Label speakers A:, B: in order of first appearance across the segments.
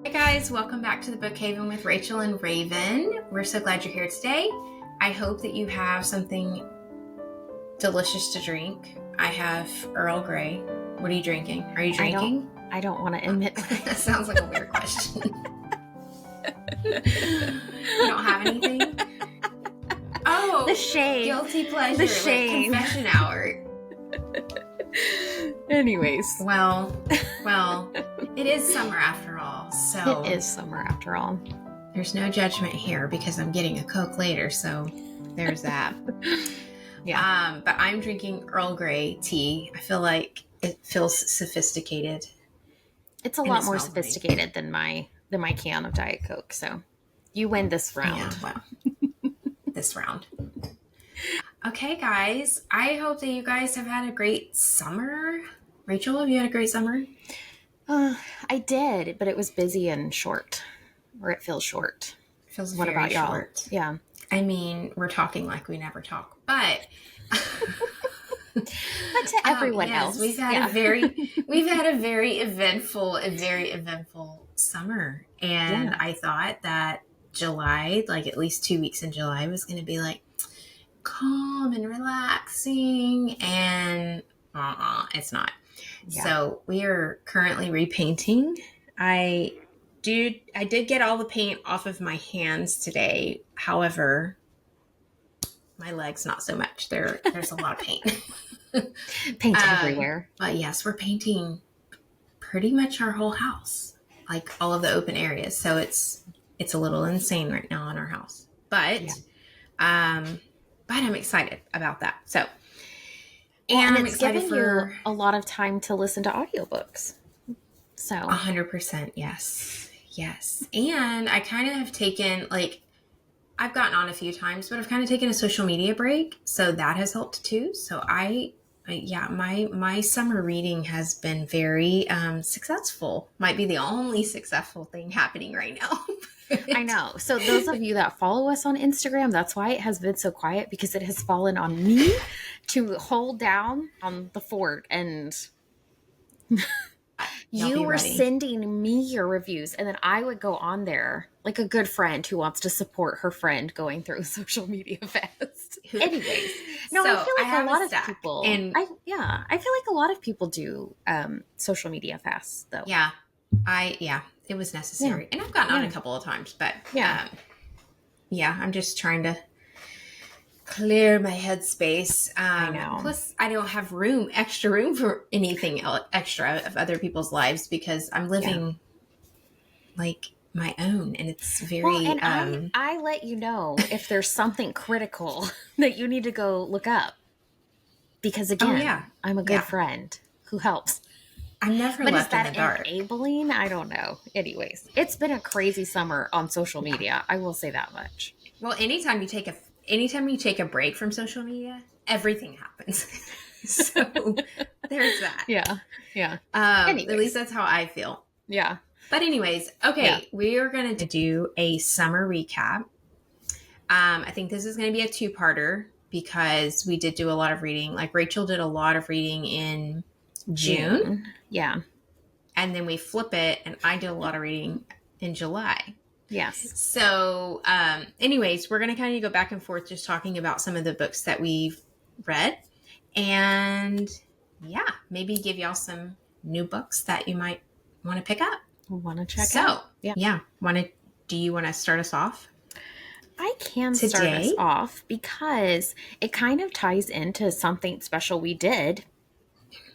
A: Hey guys, welcome back to the Book Haven with Rachel and Raven. We're so glad you're here today. I hope that you have something delicious to drink. I have Earl Grey. What are you drinking? Are you drinking?
B: I don't want to admit.
A: That sounds like a weird question. You don't have anything? Oh,
B: the shame.
A: Guilty pleasure.
B: The shame.
A: Like confession hour.
B: Anyways.
A: Well, it is summer after all. So
B: it is summer after all.
A: There's no judgment here because I'm getting a Coke later, so there's that.
B: Yeah.
A: But I'm drinking Earl Grey tea. I feel like it feels sophisticated.
B: It's a lot more sophisticated than my can of Diet Coke. So you win this round.
A: Yeah, well, this round. Okay, guys. I hope that you guys have had a great summer. Rachel, have you had a great summer?
B: I did, but it was busy and short. Or it feels short.
A: It feels
B: what
A: very
B: about y'all?
A: Short.
B: Yeah.
A: I mean, we're talking like we never talk, but
B: to everyone else,
A: we've had a very eventful summer, and I thought that July, like at least 2 weeks in July, was going to be like calm and relaxing, and it's not. Yeah. So we are currently repainting. I did get all the paint off of my hands today. However, my legs not so much. There's a lot of paint.
B: Paint everywhere.
A: But yes, we're painting pretty much our whole house, like all of the open areas. So it's a little insane right now in our house. But I'm excited about that. So
B: and it's given you a lot of time to listen to audiobooks. So
A: 100%, yes. And I kind of have taken, like, I've gotten on a few times, but I've kind of taken a social media break. So that has helped too. So my summer reading has been very successful. Might be the only successful thing happening right now.
B: I know. So those of you that follow us on Instagram, that's why it has been so quiet, because it has fallen on me to hold down on the fort, and you were sending me your reviews, and then I would go on there like a good friend who wants to support her friend going through a social media fast. Anyways, no, so I feel like a lot of people, and I feel like a lot of people do social media fasts, though.
A: Yeah, it was necessary, and I've gotten on a couple of times, but I'm just trying to clear my headspace.
B: I know.
A: Plus, I don't have extra room for anything extra of other people's lives, because I'm living like my own, and it's very.
B: And I let you know if there's something critical that you need to go look up, because again, I'm a good friend who helps.
A: I'm never left in the dark.
B: But is that enabling? I don't know. Anyways, it's been a crazy summer on social media. I will say that much.
A: Well, anytime you take a break from social media, everything happens. So there's that.
B: Yeah.
A: At least that's how I feel.
B: Yeah.
A: But anyways, okay, we are going to do a summer recap. I think this is going to be a two-parter, because we did do a lot of reading. Like Rachel did a lot of reading in June.
B: Yeah.
A: And then we flip it, and I did a lot of reading in July.
B: Yes.
A: So, anyways, we're going to kind of go back and forth just talking about some of the books that we've read, and maybe give y'all some new books that you might want to pick up.
B: Want to check out.
A: Do you want to start us off?
B: I can start us off, because it kind of ties into something special we did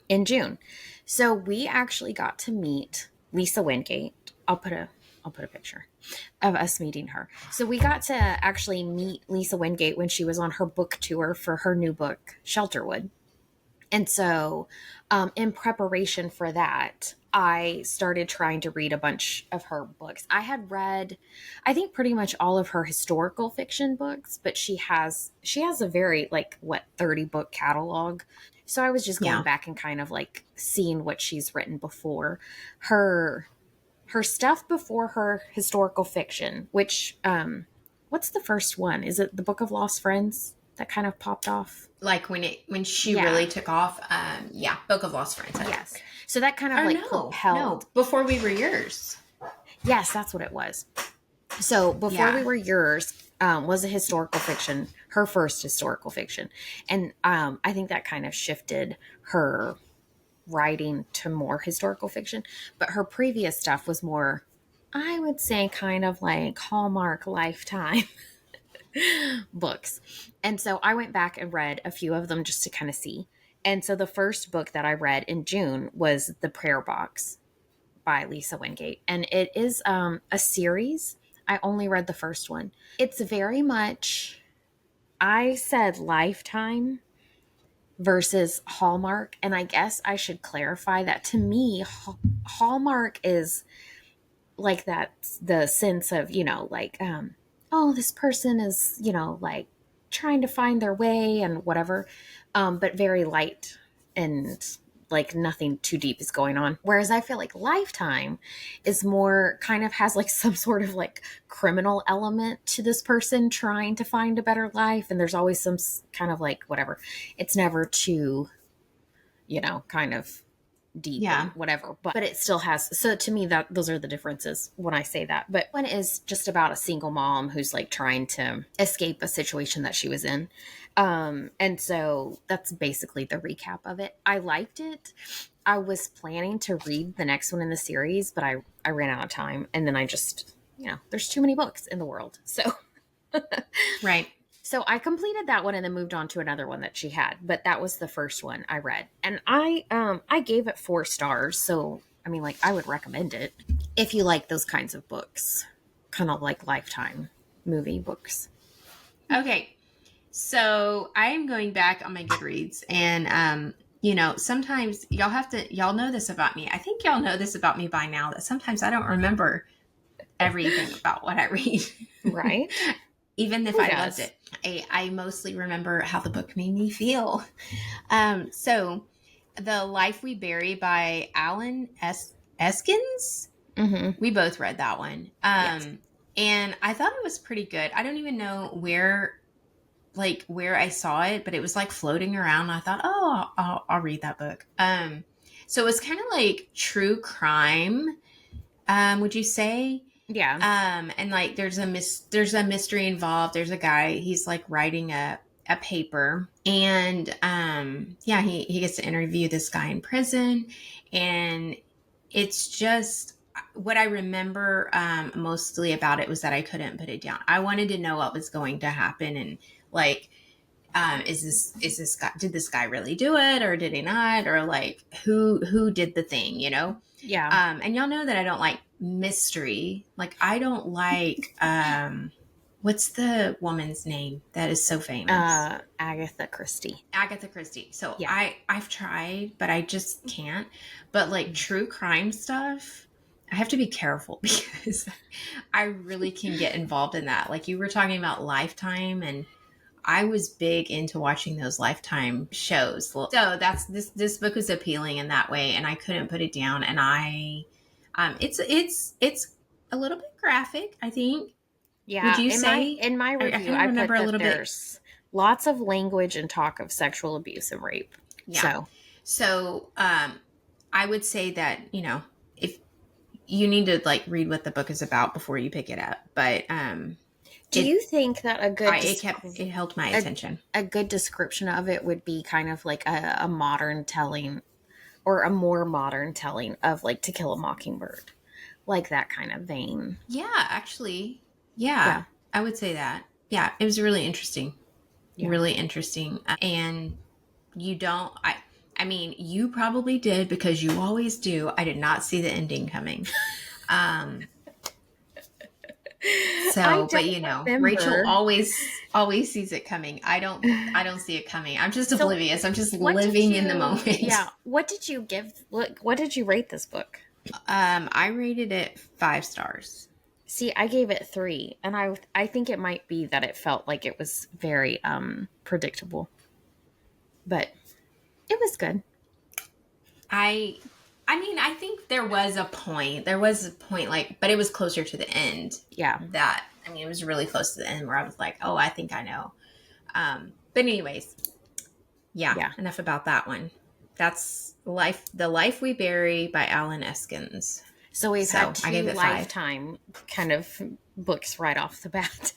B: in June. So we actually got to meet Lisa Wingate. I'll put a picture of us meeting her. So we got to actually meet Lisa Wingate when she was on her book tour for her new book, Shelterwood. And so in preparation for that, I started trying to read a bunch of her books. I had read, I think, pretty much all of her historical fiction books, but she has a very 30 book catalog. So I was just going back and kind of like seeing what she's written before. Her stuff before her historical fiction, which what's the first one? Is it The Book of Lost Friends that kind of popped off?
A: Like when she really took off. Book of Lost Friends.
B: Yes. So that kind of propelled.
A: No, before we were yours.
B: Yes, that's what it was. So Before We Were Yours was a historical fiction, her first historical fiction. And I think that kind of shifted her writing to more historical fiction. But her previous stuff was more, I would say, kind of like Hallmark Lifetime books. And so I went back and read a few of them just to kind of see. And so the first book that I read in June was The Prayer Box by Lisa Wingate. And it is a series. I only read the first one. It's very much, I said Lifetime versus Hallmark. And I guess I should clarify that to me, Hallmark is like that, the sense of, like, oh, this person is, like trying to find their way and whatever, but very light and like nothing too deep is going on. Whereas I feel like Lifetime is more kind of has like some sort of like criminal element to this person trying to find a better life. And there's always some kind of like whatever. It's never too, kind of deep and whatever, but it still has. So to me, that those are the differences when I say that. But one is just about a single mom who's like trying to escape a situation that she was in. And so that's basically the recap of it. I liked it. I was planning to read the next one in the series, but I ran out of time, and then I just, there's too many books in the world. So
A: right.
B: So I completed that one and then moved on to another one that she had, but that was the first one I read. And I gave it 4 stars. So, I mean, like, I would recommend it if you like those kinds of books, kind of like Lifetime movie books.
A: Okay. So I am going back on my Goodreads, and, sometimes y'all know this about me. I think y'all know this about me by now, that sometimes I don't remember everything about what I read.
B: Right.
A: Even if I loved it. I mostly remember how the book made me feel. So The Life We Bury by Alan Eskens.
B: Mm-hmm.
A: We both read that one.
B: Yes.
A: And I thought it was pretty good. I don't even know where I saw it, but it was like floating around. I thought, oh, I'll read that book. So it was kind of like true crime. Would you say?
B: Yeah.
A: And like there's a mystery involved. There's a guy, he's like writing a paper, and he gets to interview this guy in prison, and it's just what I remember mostly about it was that I couldn't put it down. I wanted to know what was going to happen, and like is this guy, did this guy really do it, or did he not, or like who did the thing,
B: Yeah.
A: And y'all know that I don't like mystery. Like I don't like what's the woman's name that is so famous?
B: Agatha Christie.
A: So
B: yeah.
A: I've tried, but I just can't. But like true crime stuff, I have to be careful because I really can get involved in that. Like you were talking about Lifetime, and I was big into watching those Lifetime shows. So that's this book was appealing in that way, and I couldn't put it down. And it's a little bit graphic, I think.
B: Yeah.
A: Would you say?
B: In my review, I remember a little bit. There's lots of language and talk of sexual abuse and rape.
A: Yeah. So I would say that, if you need to like read what the book is about before you pick it up, but
B: do you think that
A: it held my attention?
B: A good description of it would be kind of like a modern telling, or a more modern telling of like To Kill a Mockingbird, like that kind of vein.
A: Yeah, actually, yeah. I would say that. Yeah, it was really interesting. Yeah. Really interesting. And you don't, I mean, you probably did because you always do. I did not see the ending coming. But remember. Rachel always sees it coming. I don't see it coming. I'm just oblivious. I'm just living in the moment.
B: Yeah. What did you rate this book?
A: I rated it 5 stars.
B: See, I gave it 3, and I think it might be that it felt like it was very predictable, but it was good.
A: I mean, I think there was a point, like, but it was closer to the end.
B: Yeah.
A: It was really close to the end where I was like, oh, I think I know. But anyways, yeah. Enough about that one. That's The Life We Bury by Alan Eskens.
B: So we've had
A: I gave
B: two
A: it 5.
B: Lifetime kind of books right off the bat.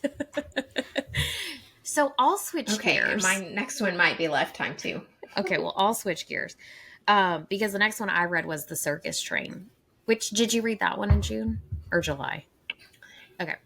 B: So I'll switch gears.
A: And my next one might be Lifetime too.
B: Okay, well, I'll switch gears. Because the next one I read was The Circus Train. Which, did you read that one in June or July? Okay.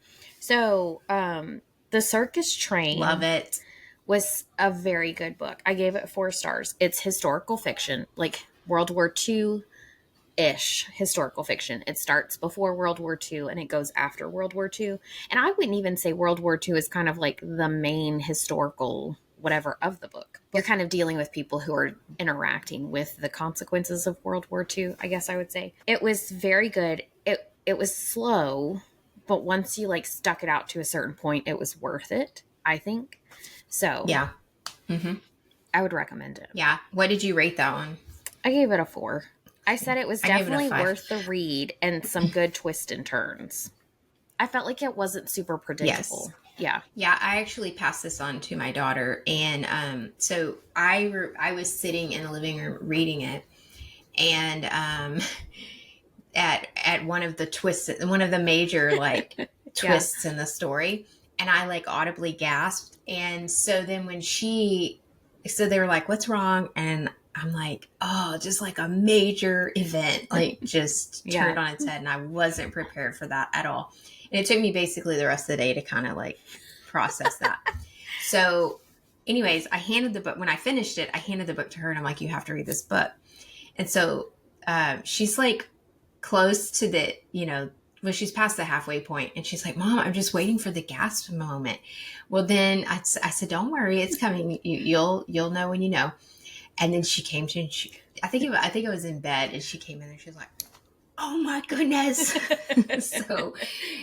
B: So, The Circus Train.
A: Love it.
B: Was a very good book. I gave it 4 stars. It's historical fiction, like World War II-ish historical fiction. It starts before World War II and it goes after World War II. And I wouldn't even say World War II is kind of like the main historical whatever of the book. You're kind of dealing with people who are interacting with the consequences of World War II, I guess I would say. It was very good. It was slow, but once you like stuck it out to a certain point, it was worth it, I think. So
A: yeah,
B: I would recommend it.
A: Yeah. What did you rate that one?
B: I gave it a 4. I said it was definitely worth the read and some good twists and turns. I felt like it wasn't super predictable. Yes.
A: Yeah. I actually passed this on to my daughter, and so I was sitting in the living room reading it, and at one of the twists, one of the major like twists in the story, and I like audibly gasped. And so then so they were like, "What's wrong?" And I'm like, "Oh, just like a major event, like just turned on its head." And I wasn't prepared for that at all. And it took me basically the rest of the day to kind of like process that. So anyways, I handed the book, when I finished it, I handed the book to her and I'm like, "You have to read this book." And so she's like close to the, well, she's past the halfway point, and she's like, "Mom, I'm just waiting for the gasp moment." Well, then I said, "Don't worry, it's coming. You'll know when you know." And then she came to, I think it was in bed, and she came in and she was like, "Oh my goodness!" So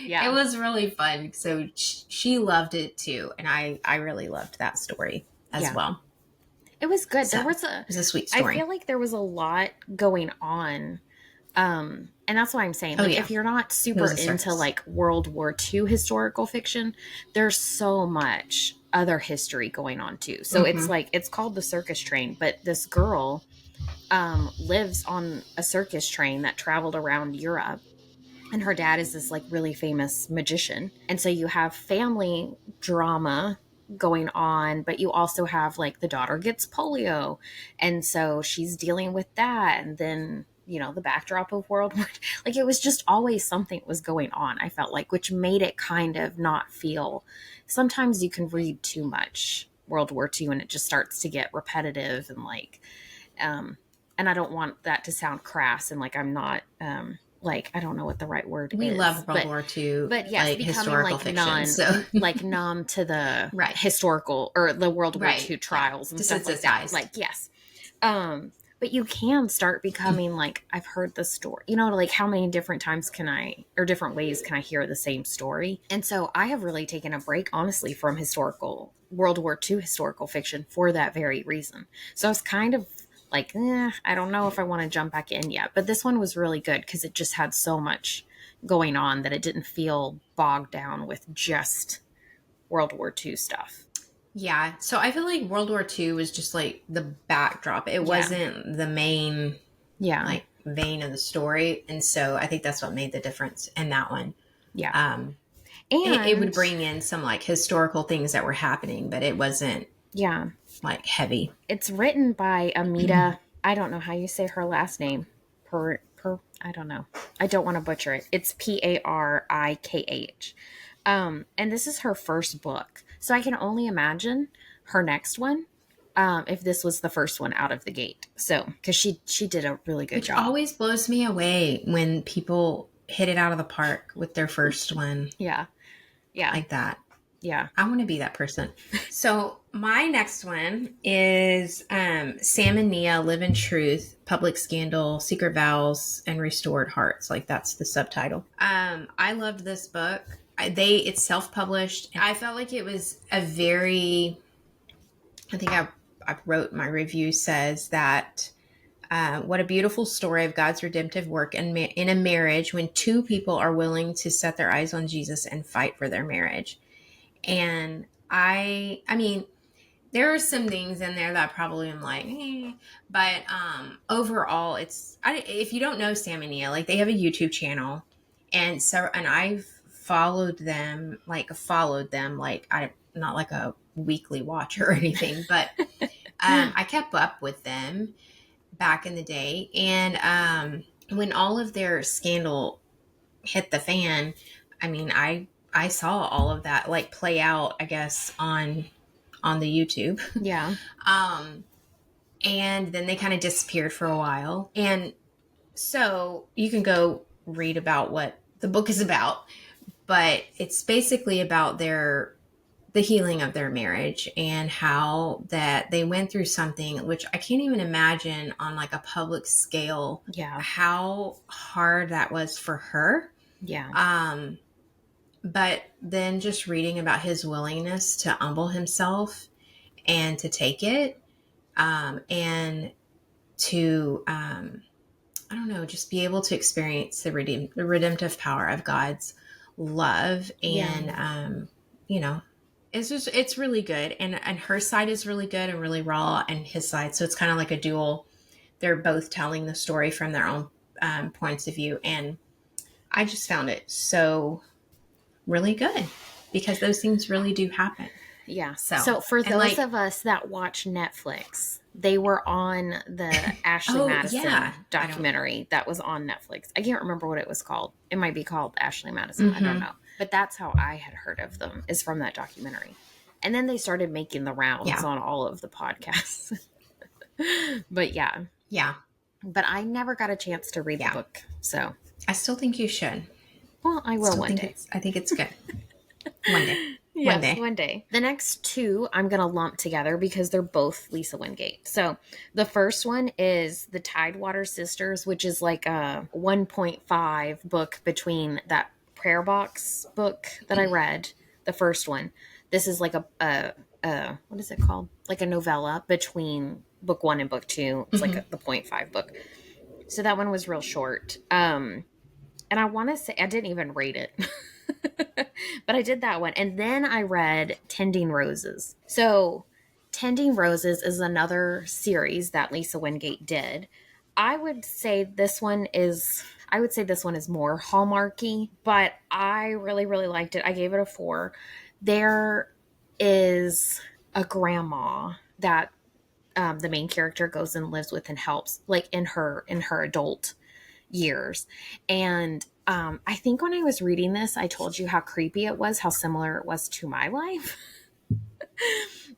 A: it was really fun. So she loved it too, and I really loved that story as well.
B: It was good.
A: So,
B: it was
A: a sweet story.
B: I feel like there was a lot going on. And that's why I'm saying, like, if you're not super into like World War II historical fiction, there's so much other history going on too. So it's like, it's called The Circus Train, but this girl lives on a circus train that traveled around Europe, and her dad is this like really famous magician. And so you have family drama going on, but you also have like the daughter gets polio, and so she's dealing with that. And then the backdrop of World War, like it was just always something was going on, I felt like, which made it kind of not feel, sometimes you can read too much World War II and it just starts to get repetitive and like, and I don't want that to sound crass and like I'm not, like, I don't know what the right word is.
A: We love World War II,
B: but yes,
A: like
B: becoming
A: historical fiction,
B: like numb to the historical or the World War II trials and stuff like that. Like, yes. But you can start becoming like, I've heard the story, like how many different times different ways can I hear the same story? And so I have really taken a break, honestly, from World War II historical fiction for that very reason. So I was kind of like, I don't know if I want to jump back in yet. But this one was really good because it just had so much going on that it didn't feel bogged down with just World War II stuff.
A: Yeah. So I feel like World War II was just like the backdrop. It wasn't the main like vein of the story. And so I think that's what made the difference in that one.
B: Yeah.
A: And it would bring in some like historical things that were happening, but it wasn't like heavy.
B: It's written by Amita. I don't know how you say her last name. I don't know. I don't want to butcher it. It's Parikh. And this is her first book. So I can only imagine her next one, if this was the first one out of the gate. So, because she did a really good job.
A: It always blows me away when people hit it out of the park with their first one.
B: Yeah.
A: Like that.
B: Yeah.
A: I want to be that person. So my next one is Sam and Nia Live in Truth, Public Scandal, Secret Vows, and Restored Hearts. Like that's the subtitle. I loved this book. It's self-published. I felt like it was I think I wrote my review says that what a beautiful story of God's redemptive work in a marriage when two people are willing to set their eyes on Jesus and fight for their marriage. And I mean, there are some things in there that probably I'm like, but overall, if you don't know Sam and Nia, like they have a YouTube channel, and I've followed them, like I not like a weekly watcher or anything, but I kept up with them back in the day, and when all of their scandal hit the fan, I mean, I saw all of that like play out, I guess, on the YouTube.
B: Yeah.
A: And then they kind of disappeared for a while. And so you can go read about what the book is about, but it's basically about the healing of their marriage and how that they went through something which I can't even imagine on like a public scale.
B: Yeah.
A: How hard that was for her.
B: Yeah.
A: But then just reading about his willingness to humble himself and to take it, and to, I don't know, just be able to experience the redemptive power of God's love. And, it's really good. And her side is really good and really raw, and his side. So it's kind of like a dual. They're both telling the story from their own points of view. And I just found it so really good because those things really do happen.
B: Yeah. So for those of us that watch Netflix, they were on the Ashley Madison documentary that was on Netflix. I can't remember what it was called. It might be called Ashley Madison. I don't know. But that's how I had heard of them, is from that documentary. And then they started making the rounds on all of the podcasts. But yeah.
A: Yeah.
B: But I never got a chance to read the book. So
A: I still think you should.
B: Well, I will one day.
A: I think it's good. One day.
B: Yes, one day. The next two I'm going to lump together because they're both Lisa Wingate. So the first one is The Tidewater Sisters, which is like a 1.5 book between that Prayer Box book that I read, the first one. This is like a what is it called? Like a novella between book 1 and book 2. It's like the 0.5 book. So that one was real short. And I want to say, I didn't even rate it, but I did that one. And then I read Tending Roses. So Tending Roses is another series that Lisa Wingate did. I would say this one is more Hallmarky, but I really, really liked it. I gave it a 4. There is a grandma that the main character goes and lives with and helps, like in her adult years. And I think when I was reading this, I told you how creepy it was, how similar it was to my life.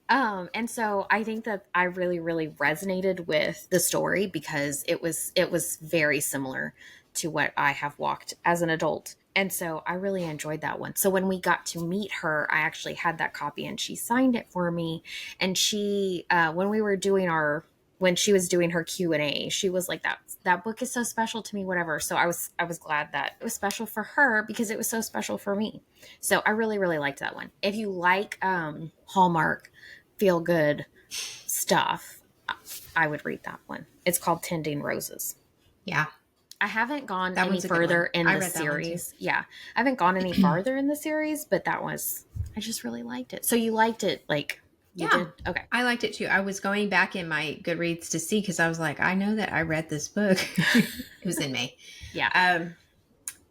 B: And so I think that I really, really resonated with the story because it was very similar to what I have walked as an adult. And so I really enjoyed that one. So when we got to meet her, I actually had that copy and she signed it for me. And she, when she was doing her Q&A, she was like, that book is so special to me, whatever. So I was glad that it was special for her because it was so special for me. So I really, really liked that one. If you like Hallmark feel good stuff, I would read that one. It's called Tending Roses.
A: Yeah.
B: I haven't gone any further in the series. Yeah. I haven't gone any farther in the series, but I just really liked it. So you liked it, like, you did? Okay.
A: I liked it too. I was going back in my Goodreads to see, because I was like, I know that I read this book. It was in May.
B: Yeah.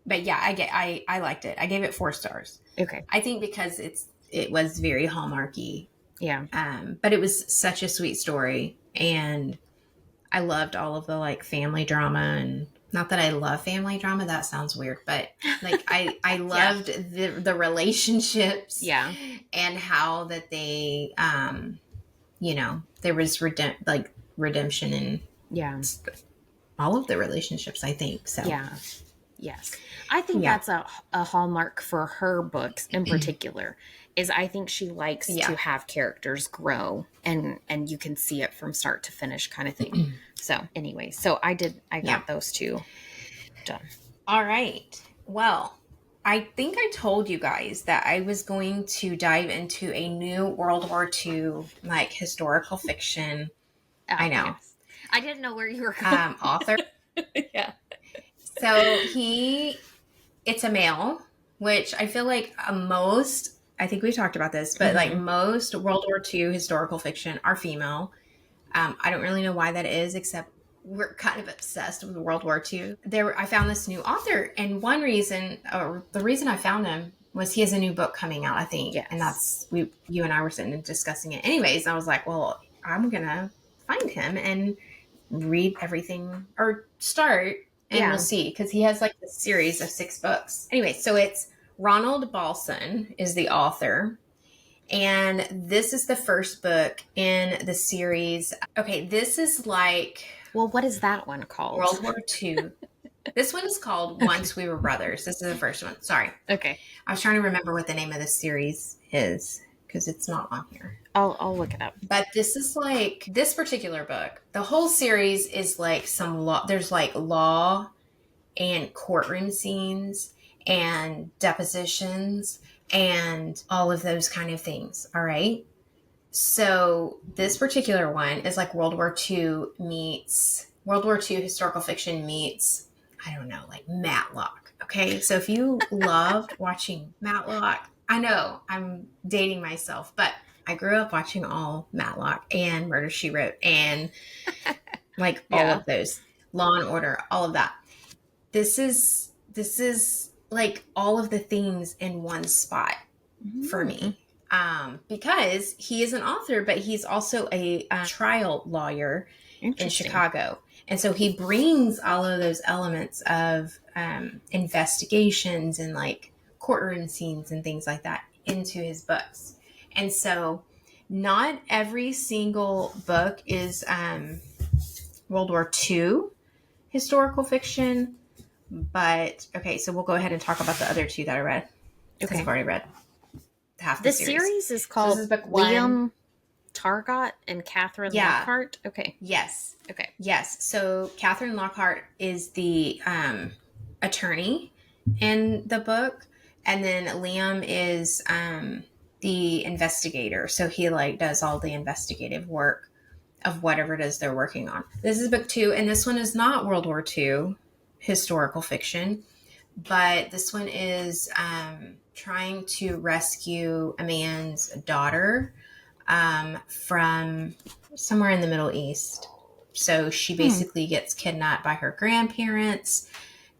A: But yeah, I liked it. I gave it 4 stars.
B: Okay.
A: I think because it was very Hallmarky.
B: Yeah.
A: But it was such a sweet story, and I loved all of the like family drama, and not that I love family drama, that sounds weird, but like I loved the relationships, and how that they there was redemption in all of the relationships, I think. So
B: yes, I think that's a hallmark for her books in particular. Is I think she likes to have characters grow and you can see it from start to finish kind of thing. So anyway, I got those 2 done.
A: All right. Well, I think I told you guys that I was going to dive into a new World War II like historical fiction. I know.
B: Yes. I didn't know where you were going.
A: Author.
B: Yeah.
A: So it's a male, which I feel like most I think we talked about this, but like most World War II historical fiction are female. I don't really know why that is, except we're kind of obsessed with World War II. I found this new author, and one reason, or the reason I found him, was he has a new book coming out, I think.
B: Yes.
A: And that's, you and I were sitting and discussing it. Anyways, I was like, well, I'm going to find him and read everything, or start, and we'll see. Because he has like a series of 6 books. Anyway, so it's Ronald Balson is the author. And this is the first book in the series. Okay, this is like...
B: Well, what is that one called?
A: World War II. This one is called Once We Were Brothers. This is the first one. Sorry.
B: Okay.
A: I was trying to remember what the name of this series is, because it's not on here.
B: I'll look it up.
A: But this is like... This particular book, the whole series is like some law... There's like law and courtroom scenes and depositions and all of those kind of things. All right. So this particular one is like World War II historical fiction meets, I don't know, like Matlock. Okay. So if you loved watching Matlock, I know I'm dating myself, but I grew up watching all Matlock and Murder, She Wrote, and like all of those, Law and Order, all of that. This is like all of the things in one spot for me. Because he is an author, but he's also a trial lawyer in Chicago. And so he brings all of those elements of investigations and like courtroom scenes and things like that into his books. And so not every single book is World War II historical fiction. But, okay, so we'll go ahead and talk about the other 2 that I read. Okay. I've already read half the series.
B: The series is called Liam Targott and Catherine Lockhart. Okay.
A: Yes.
B: Okay.
A: Yes. So Catherine Lockhart is the attorney in the book. And then Liam is the investigator. So he like does all the investigative work of whatever it is they're working on. This is book 2. And this one is not World War II historical fiction, but this one is trying to rescue a man's daughter from somewhere in the Middle East. So she basically gets kidnapped by her grandparents,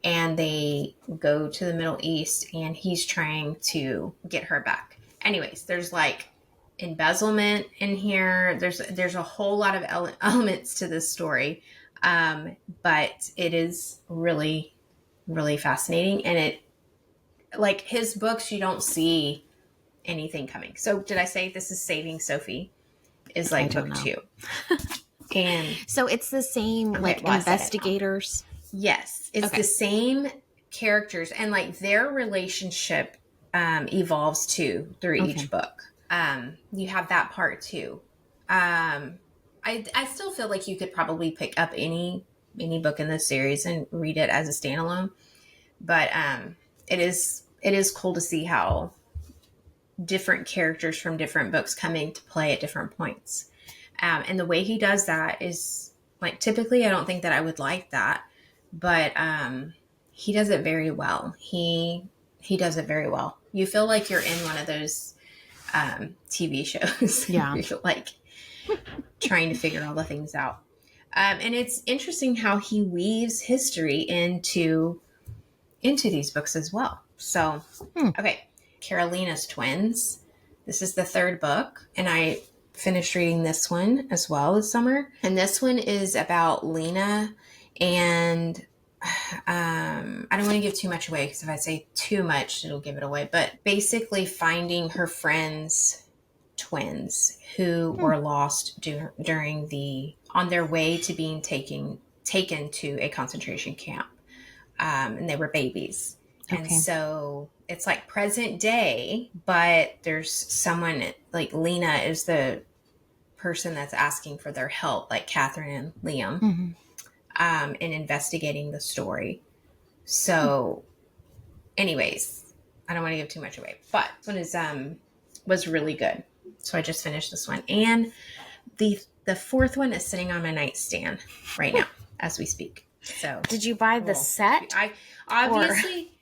A: and they go to the Middle East, and he's trying to get her back. Anyways, there's like embezzlement in here. There's a whole lot of elements to this story. But it is really, really fascinating. And it, like his books, you don't see anything coming. So did I say this is Saving Sophie is like book 2? And
B: so it's the same like investigators.
A: Yes. It's the same characters, and like their relationship, evolves too through each book. You have that part too. I still feel like you could probably pick up any book in this series and read it as a standalone. But it is cool to see how different characters from different books come into play at different points. And the way he does that is like, typically I don't think that I would like that, but he does it very well. He does it very well. You feel like you're in one of those TV shows. Yeah. You're like trying to figure all the things out. And it's interesting how he weaves history into these books as well. So, okay. Carolina's Twins. This is the 3rd book, and I finished reading this one as well this summer. And this one is about Lena, and I don't want to give too much away, because if I say too much, it'll give it away. But basically finding her friends' twins who were lost on their way to being taken to a concentration camp. And they were babies. Okay. And so it's like present day, but there's someone like Lena is the person that's asking for their help, like Catherine and Liam, in investigating the story. So anyways, I don't want to give too much away, but this one was really good. So I just finished this one. And the 4th one is sitting on my nightstand right now as we speak. So
B: did you buy the set?
A: I obviously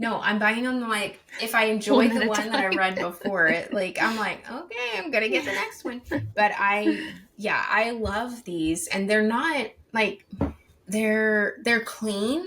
A: No, I'm buying them like if I enjoy the one that I read before it, like I'm like, okay, I'm gonna get the next one. But I love these, and they're not like they're clean,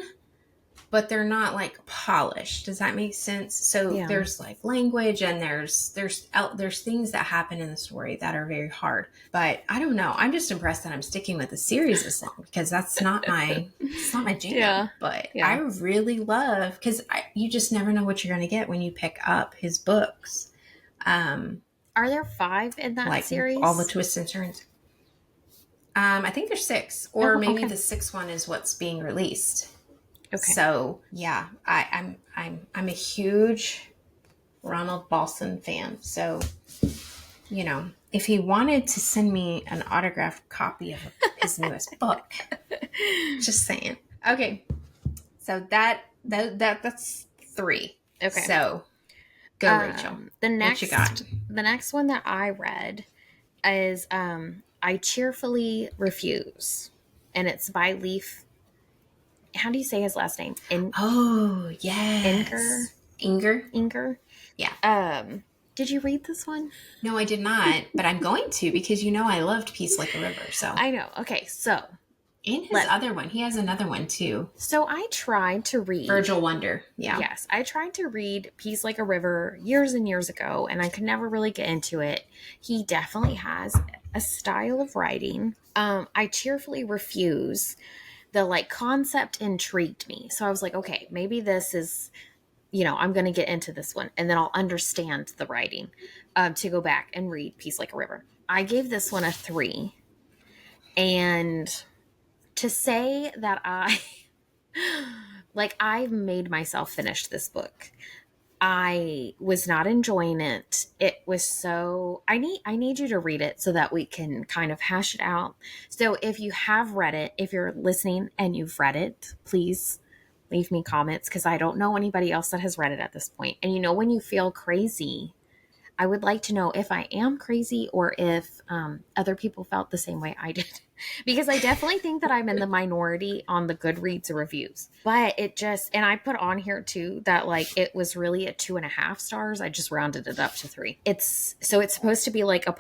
A: but they're not like polished. Does that make sense? So there's like language, and there's things that happen in the story that are very hard. But I don't know. I'm just impressed that I'm sticking with the series this long, because it's not my jam. Yeah. But I really love, because you just never know what you're going to get when you pick up his books.
B: Are there 5 in that series?
A: All the twists and turns. I think there's 6, or maybe the 6th one is what's being released. Okay. So yeah, I'm a huge Ronald Balson fan. So, you know, if he wanted to send me an autographed copy of his newest book, just saying. Okay, so that's 3. Okay. So go, Rachel.
B: The next,
A: what you got?
B: The next one that I read is I Cheerfully Refuse, and it's by Leif. How do you say his last name?
A: Oh, yes.
B: Inger.
A: Yeah.
B: Did you read this one?
A: No, I did not, but I'm going to, because I loved Peace Like a River. So
B: I know. Okay, so
A: and his other one, he has another one too.
B: So I tried to read
A: Virgil Wonder. Yeah.
B: Yes, I tried to read Peace Like a River years and years ago, and I could never really get into it. He definitely has a style of writing. I Cheerfully Refuse. The concept intrigued me. So I was like, okay, maybe this is, I'm going to get into this one, and then I'll understand the writing to go back and read Peace Like a River. I gave this one a 3. And to say that I've made myself finish this book. I was not enjoying it. It was so, I need you to read it so that we can kind of hash it out. So if you have read it, if you're listening and you've read it, please leave me comments, because I don't know anybody else that has read it at this point. And when you feel crazy, I would like to know if I am crazy, or if other people felt the same way I did. Because I definitely think that I'm in the minority on the Goodreads reviews. But and I put on here too that it was really at 2.5 stars. I just rounded it up to 3. It's supposed to be like a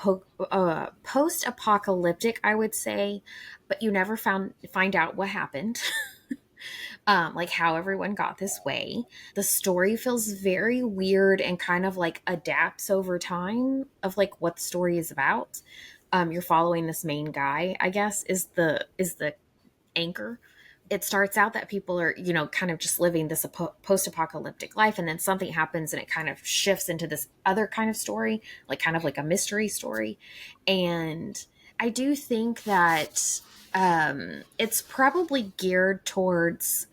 B: post-apocalyptic, I would say, but you never find out what happened. How everyone got this way. The story feels very weird and kind of adapts over time of what the story is about. You're following this main guy, I guess, is the anchor. It starts out that people are, kind of just living this post-apocalyptic life, and then something happens and it kind of shifts into this other kind of story, kind of like a mystery story. And I do think that it's probably geared towards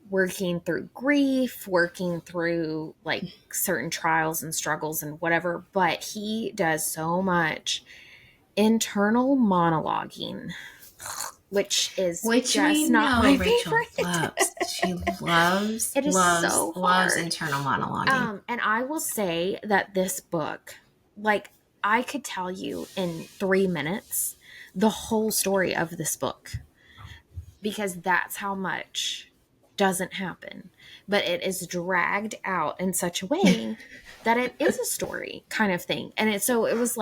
B: working through grief, working through certain trials and struggles and whatever, but he does so much internal monologuing, which just not my favorite.
A: She loves
B: it is so hard.
A: Loves internal monologuing.
B: And I will say that this book, I could tell you in 3 minutes the whole story of this book, because that's how much doesn't happen, but it is dragged out in such a way that it is a story kind of thing. And it was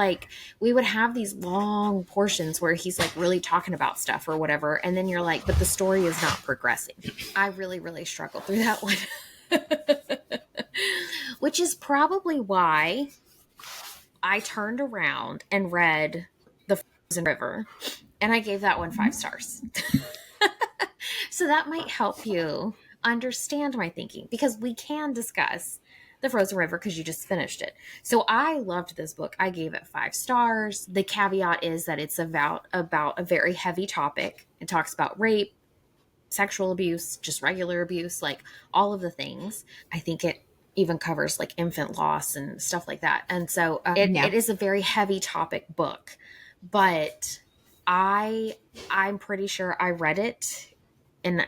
B: we would have these long portions where he's really talking about stuff or whatever, and then you're but the story is not progressing. I really, really struggled through that one. Which is probably why I turned around and read The Frozen River, and I gave that one 5 stars. So that might help you understand my thinking, because we can discuss The Frozen River because you just finished it. So I loved this book. I gave it 5 stars. The caveat is that it's about a very heavy topic. It talks about rape, sexual abuse, just regular abuse, all of the things. I think it even covers infant loss and stuff like that. And so it is a very heavy topic book, but I'm pretty sure I read it in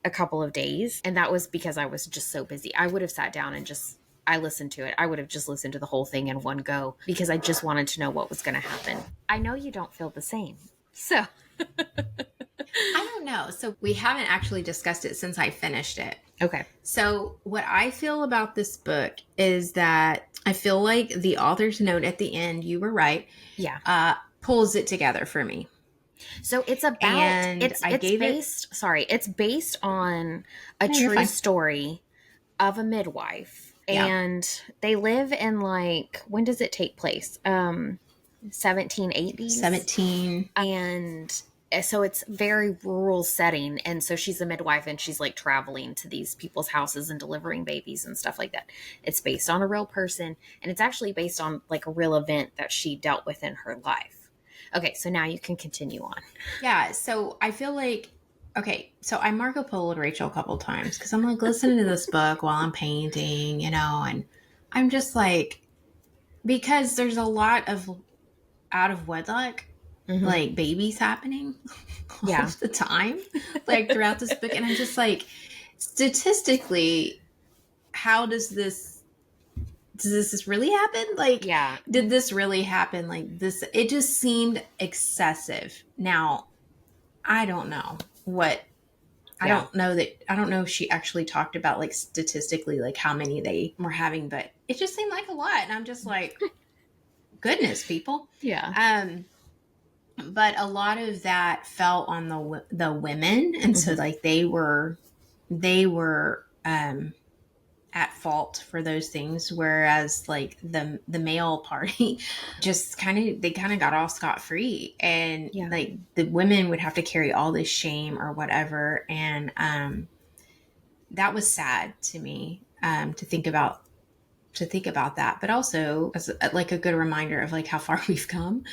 B: a couple of days, and that was because I was just so busy. I would have sat down and I listened to it. I would have just listened to the whole thing in one go, because I just wanted to know what was going to happen. I know you don't feel the same. So
A: I don't know. So we haven't actually discussed it since I finished it.
B: Okay.
A: So, what I feel about this book is that I feel like the author's note at the end, you were right,
B: Yeah.
A: pulls it together for me.
B: So it's about
A: And I
B: it's
A: gave it.
B: based it's based on a
A: No, you're
B: true
A: fine.
B: story of a midwife.
A: Yeah.
B: And they live in like, when does it take place? 1780s.
A: 17.
B: And so it's very rural setting, and so she's a midwife and she's like traveling to these people's houses and delivering babies and stuff like that. It's based on a real person, and it's actually based on like a real event that she dealt with in her life. Okay, so now you can continue on.
A: Yeah, so I feel like, okay, so I Marco Poloed Rachel a couple times because I'm like listening to this book while I'm painting, and I'm just like, because there's a lot of out of wedlock, like babies happening all the time, like throughout this book. And I'm just like, statistically, how does this really happen? Like, did this really happen? Like this, it just seemed excessive. Now, I don't know what, I don't know if she actually talked about like statistically, like how many they were having, but it just seemed like a lot. And I'm just like, goodness, people.
B: Yeah.
A: But a lot of that fell on the women, and so like they were at fault for those things, whereas like the male party just kind of got off scot-free, and like the women would have to carry all this shame or whatever, and that was sad to me, to think about that, but also as like a good reminder of like how far we've come.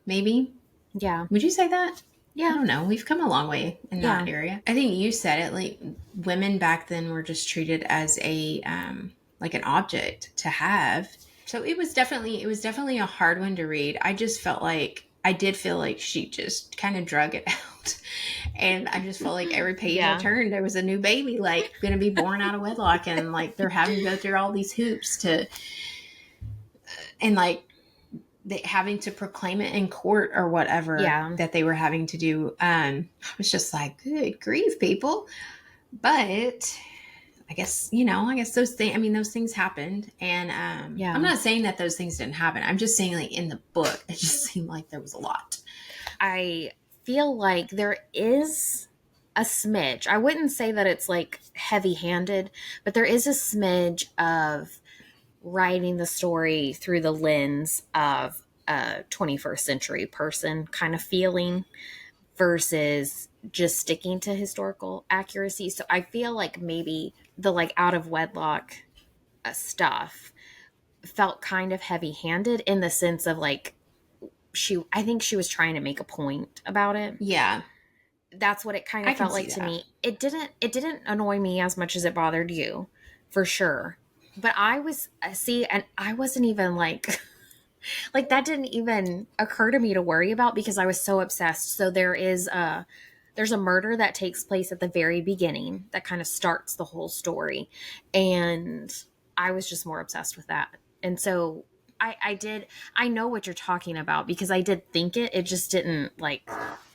A: Maybe.
B: Yeah.
A: Would you say that?
B: Yeah.
A: I don't know. We've come a long way in that area. I think you said it, like women back then were just treated as a like an object to have. So it was definitely a hard one to read. I did feel like she just kind of drug it out. And I just felt like every page I turned, there was a new baby like going to be born out of wedlock, and like they're having to go through all these hoops and like having to proclaim it in court or whatever that they were having to do. I was just like, good grief, people. But I guess those things happened. And I'm not saying that those things didn't happen. I'm just saying, like, in the book, it just seemed like there was a lot.
B: I feel like there is a smidge. I wouldn't say that it's like heavy-handed, but there is a smidge of writing the story through the lens of a 21st century person kind of feeling versus just sticking to historical accuracy. So I feel like maybe the like out of wedlock stuff felt kind of heavy-handed in the sense of like I think she was trying to make a point about it.
A: Yeah.
B: That's what it kind of felt like to me. It didn't annoy me as much as it bothered you, for sure. But I was, and I wasn't even like, like that didn't even occur to me to worry about because I was so obsessed. So there's a murder that takes place at the very beginning that kind of starts the whole story. And I was just more obsessed with that. And so I know what you're talking about because I did think it just didn't like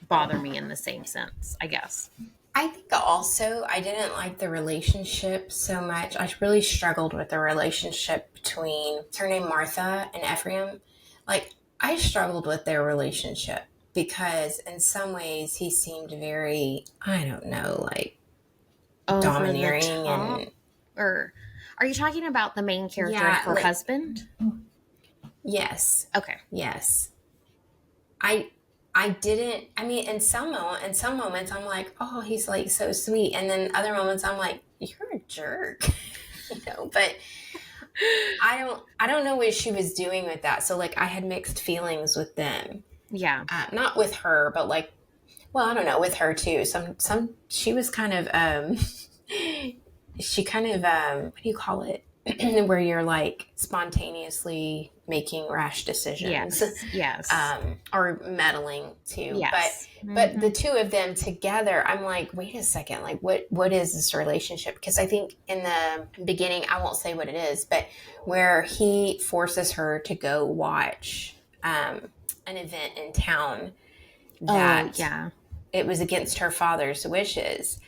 B: bother me in the same sense, I guess.
A: I think also I didn't like the relationship so much. I really struggled with the relationship between her name Martha and Ephraim. Like, I struggled with their relationship because in some ways he seemed very, I don't know, like domineering. And
B: or are you talking about the main character and her husband?
A: Yes.
B: Okay.
A: Yes. I didn't, I mean, in some moments I'm like, oh, he's like so sweet. And then other moments I'm like, you're a jerk, but I don't know what she was doing with that. So like I had mixed feelings with them.
B: Yeah.
A: Not with her, but like, well, I don't know, with her too. She was kind of, what do you call it? Where you're like spontaneously making rash decisions.
B: Yes.
A: Or meddling too.
B: Yes.
A: But the two of them together, I'm like, wait a second, like what is this relationship? Because I think in the beginning, I won't say what it is, but where he forces her to go watch an event in town that it was against her father's wishes.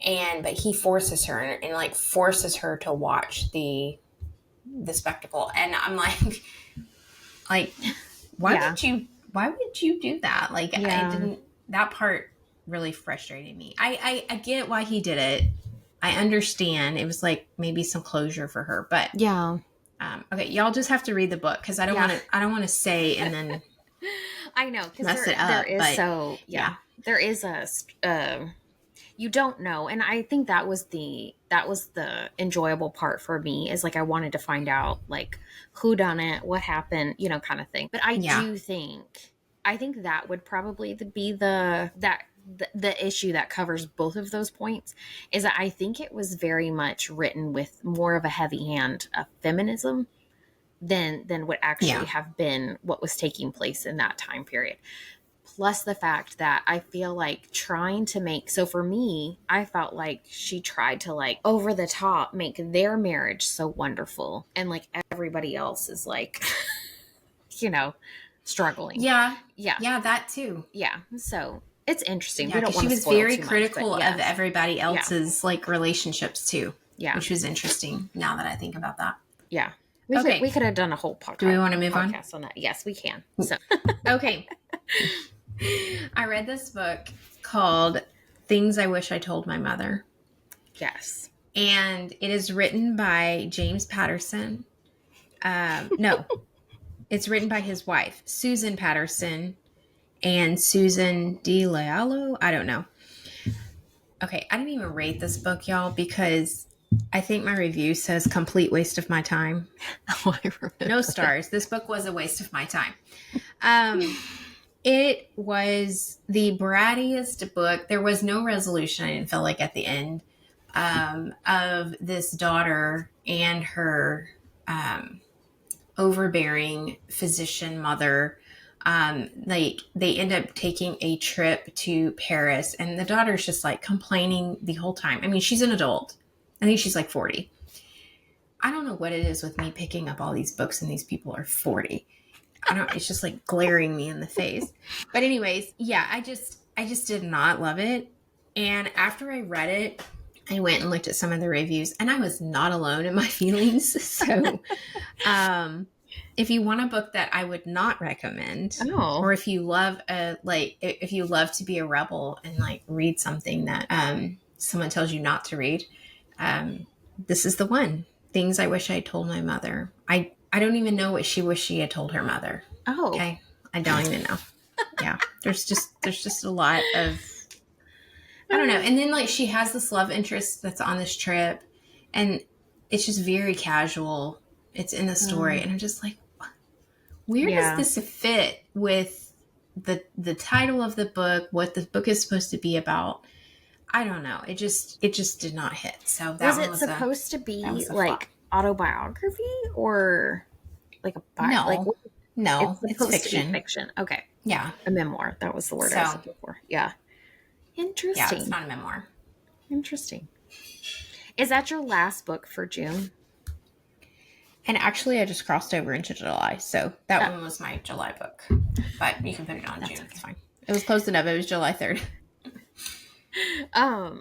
A: but he forces her and like forces her to watch the spectacle. And I'm like, why would you do that? Like, that part really frustrated me. I get why he did it. I understand. It was like maybe some closure for her, but
B: yeah.
A: Okay, y'all just have to read the book because I don't want to say and then
B: I know because
A: mess it up.
B: There is there is a you don't know, and I think that was the enjoyable part for me is like I wanted to find out like who done it, what happened, kind of thing. But I do think that would probably be the issue that covers both of those points is that I think it was very much written with more of a heavy hand of feminism than would actually have been what was taking place in that time period. Plus the fact that I feel like trying to so for me, I felt like she tried to like over the top make their marriage so wonderful and like everybody else is like, struggling.
A: Yeah, that too.
B: Yeah, so it's interesting.
A: Yeah, she was very critical of everybody else's like relationships too. Yeah, which was interesting. Now that I think about that.
B: Yeah, we could have done a whole podcast.
A: Do we want to move on
B: that? Yes, we can. So
A: okay. I read this book called Things I Wish I Told My Mother.
B: Yes.
A: And it is written by James Patterson. No, it's written by his wife, Susan Patterson, and Susan DiLealo. I don't know. Okay, I didn't even rate this book, y'all, because I think my review says complete waste of my time.
B: Oh, I remember.
A: No stars. This book was a waste of my time. It was the brattiest book. There was no resolution, I didn't feel like, at the end of this daughter and her overbearing physician mother. Like they end up taking a trip to Paris and the daughter's just like complaining the whole time. I mean, she's an adult. I think she's like 40. I don't know what it is with me picking up all these books and these people are 40. It's just like glaring me in the face. But anyways, yeah, I just did not love it. And after I read it, I went and looked at some of the reviews and I was not alone in my feelings. So, if you want a book that I would not recommend, or if you love if you love to be a rebel and like read something that someone tells you not to read, this is the one. Things I Wish I Told My Mother. I don't even know what she wished she had told her mother.
B: Oh,
A: okay. I don't even know. Yeah, there's just a lot of, I don't know. And then like she has this love interest that's on this trip, and it's just very casual. It's in the story, and I'm just like, where does this fit with the title of the book? What the book is supposed to be about? I don't know. It just did not hit. So that
B: was supposed to be like autobiography or like a
A: no, it's fiction.
B: Fiction. Okay.
A: Yeah.
B: A memoir. That was the word I was looking for. Yeah. Interesting.
A: Yeah, it's not a memoir.
B: Interesting. Is that your last book for June?
A: And actually I just crossed over into July. So that one was my July book. But you can put it on June. It's fine. It was close enough. It was July 3rd.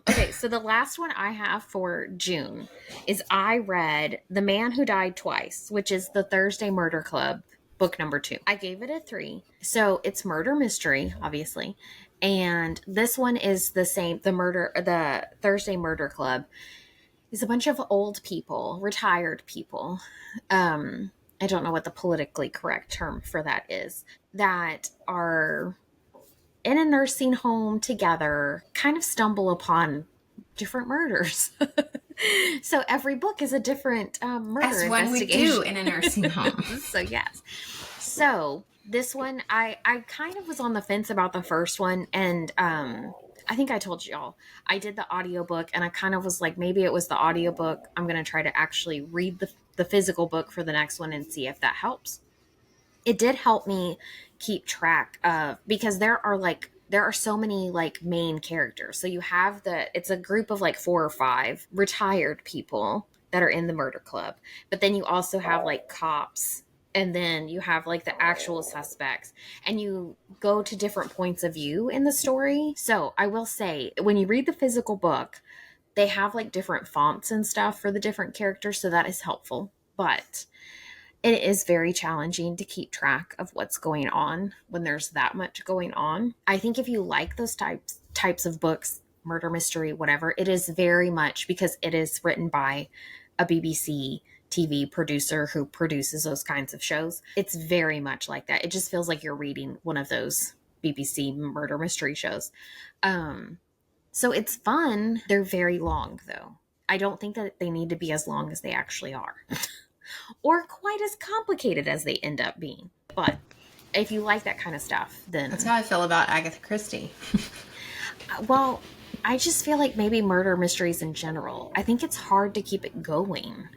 B: Okay, so the last one I have for June is I read The Man Who Died Twice, which is the Thursday Murder Club, book number 2. I gave it a 3. So it's murder mystery, obviously. And this one is the same. The Thursday Murder Club is a bunch of old people, retired people. I don't know what the politically correct term for that is, that are in a nursing home together, kind of stumble upon different murders. So every book is a different murder investigation.
A: That's what we do in a nursing home.
B: So yes. So this one, I kind of was on the fence about the first one. And I think I told y'all, I did the audiobook and I kind of was like, maybe it was the audiobook. I'm going to try to actually read the physical book for the next one and see if that helps. It did help me keep track of, because there are so many like main characters. So you have it's a group of like 4 or 5 retired people that are in the murder club. But then you also have like cops, and then you have like the actual suspects, and you go to different points of view in the story. So I will say, when you read the physical book, They have like different fonts and stuff for the different characters, so that is helpful. But it is very challenging to keep track of what's going on when there's that much going on. I think if you like those types of books, murder mystery, whatever, it is very much, because it is written by a BBC TV producer who produces those kinds of shows. It's very much like that. It just feels like you're reading one of those BBC murder mystery shows. So it's fun. They're very long, though. I don't think that they need to be as long as they actually are. Or quite as complicated as they end up being. But if you like that kind of stuff, then...
A: That's how I feel about Agatha Christie.
B: Well, I just feel like maybe murder mysteries in general, I think it's hard to keep it going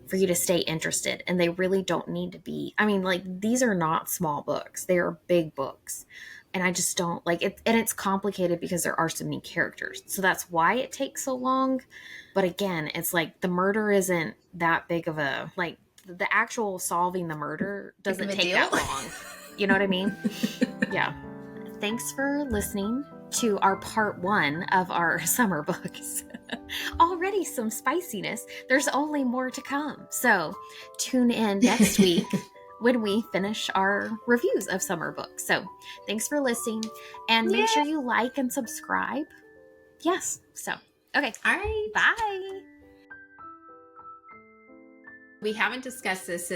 B: for you to stay interested. And they really don't need to be... I mean, like, these are not small books. They are big books. And I just don't like it. And it's complicated because there are so many characters. So that's why it takes so long. But again, it's like the murder isn't that big of a, like, the actual solving the murder doesn't take that long. You know what I mean? Yeah. Thanks for listening to our part 1 of our summer books. Already some spiciness. There's only more to come. So tune in next week when we finish our reviews of summer books. So thanks for listening, and make sure you like and subscribe. Yes. So, okay.
A: All right.
B: Bye.
A: We haven't discussed this